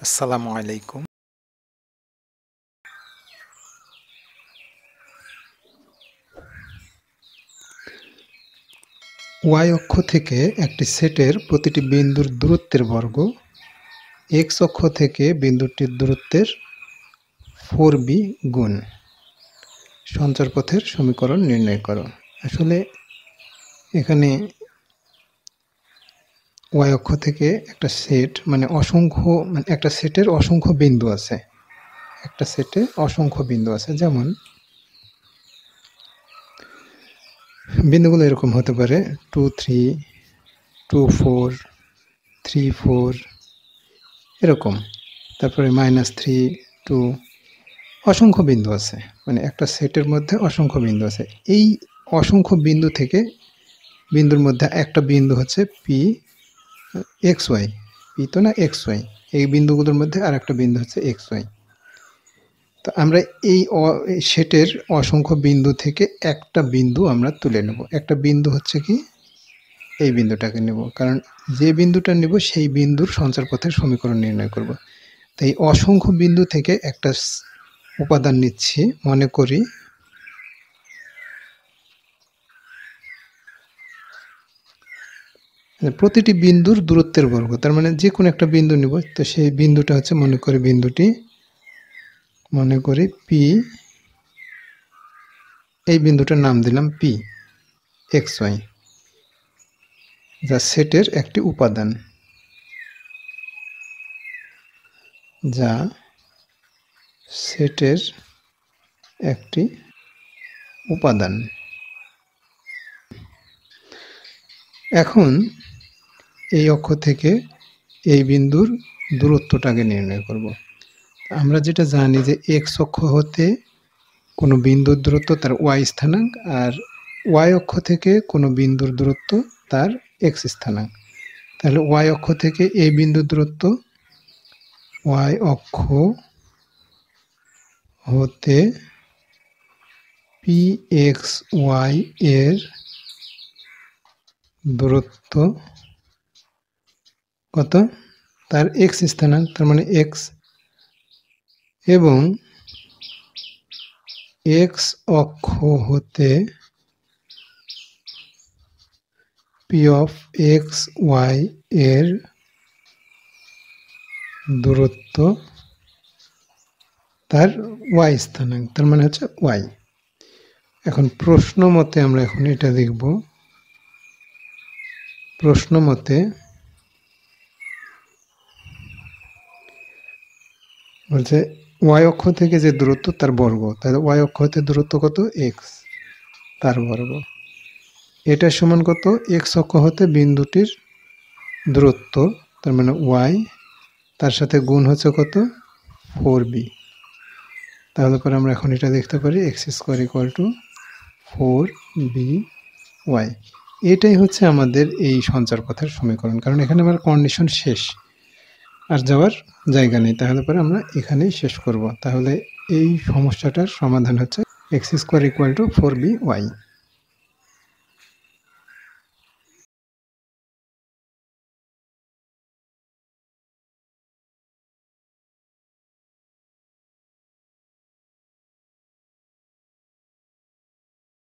আসসালামু আলাইকুম। ওয়াই অক্ষ থেকে একটি সেটের প্রতিটি বিন্দুর দূরত্বের বর্গ এক্স অক্ষ থেকে বিন্দুটির দূরত্বের 4b গুণ সঞ্চারপথের সমীকরণ নির্ণয় করো। আসলে এখানে ওয়াই অক্ষ থেকে একটা সেট একটা সেটের অসংখ্য বিন্দু আছে। একটা সেটে অসংখ্য বিন্দু আছে, যেমন বিন্দুগুলো এরকম হতে পারে 2 3 2 4 3 4 এরকম। তারপরে -3 2 অসংখ্য বিন্দু আছে, মানে একটা সেটের মধ্যে অসংখ্য বিন্দু আছে। এই অসংখ্য বিন্দু থেকে বিন্দুর মধ্যে একটা বিন্দু হচ্ছে পি এক্স ওয়াই, পি তো না এক্স ওয়াই, এই বিন্দুগুলোর মধ্যে আর একটা বিন্দু হচ্ছে এক্স ওয়াই। তো আমরা এই সেটের অসংখ্য বিন্দু থেকে একটা বিন্দু আমরা তুলে নেব। একটা বিন্দু হচ্ছে কি, এই বিন্দুটাকে নেব, কারণ যে বিন্দুটা নেব সেই বিন্দুর সঞ্চারপথের সমীকরণ নির্ণয় করব। তাই অসংখ্য বিন্দু থেকে একটা উপাদান নিচ্ছি, মনে করি প্রতিটি বিন্দুর দূরত্বের বর্গ, তার মানে যে কোনো একটা বিন্দু নিব। তো সেই বিন্দুটা হচ্ছে, মনে করি পি, এই বিন্দুটার নাম দিলাম পি এক্স ওয়াই, যা সেটের একটি উপাদান, যা সেটের একটি উপাদান। এখন এই অক্ষ থেকে এই বিন্দুর দূরত্বটাকে নির্ণয় করব। আমরা যেটা জানি যে এক্স অক্ষ হতে কোনো বিন্দুর দূরত্ব তার ওয়াই স্থানাঙ্ক, আর ওয়াই অক্ষ থেকে কোনো বিন্দুর দূরত্ব তার এক্স স্থানাঙ্ক। তাহলে ওয়াই অক্ষ থেকে এই বিন্দুর দূরত্ব, ওয়াই অক্ষ হতে পি এক্স ওয়াই এর দূরত্ব কত, তার এক্স স্থানাঙ্ক, তার মানে এক্স, এবং এক্স অক্ষ হতে পি অফ এক্স ওয়াই এর দূরত্ব তার ওয়াই স্থানাঙ্ক, তার মানে হচ্ছে ওয়াই। এখন প্রশ্ন মতে আমরা এখন এটা দেখব। প্রশ্ন মতে বলছে ওয়াই অক্ষ থেকে যে দূরত্ব তার বর্গ, তাহলে ওয়াই অক্ষ হতে দূরত্ব কত, এক্স, তার বর্গ। এটা সমান কত, এক্স অক্ষ হতে বিন্দুটির দূরত্ব, তার মানে ওয়াই, তার সাথে গুণ হচ্ছে কত, 4b। তাহলে পরে আমরা এখন এটা দেখতে পারি x square equal to 4by। এটাই হচ্ছে আমাদের এই সঞ্চারপথের সমীকরণ, কারণ এখানে আমার কন্ডিশন শেষ, আর যাওয়ার জায়গা নেই। তাহলে পরে আমরা এখানেই শেষ করব। তাহলে এই সমস্যাটার সমাধান হচ্ছে x square equal to 4by।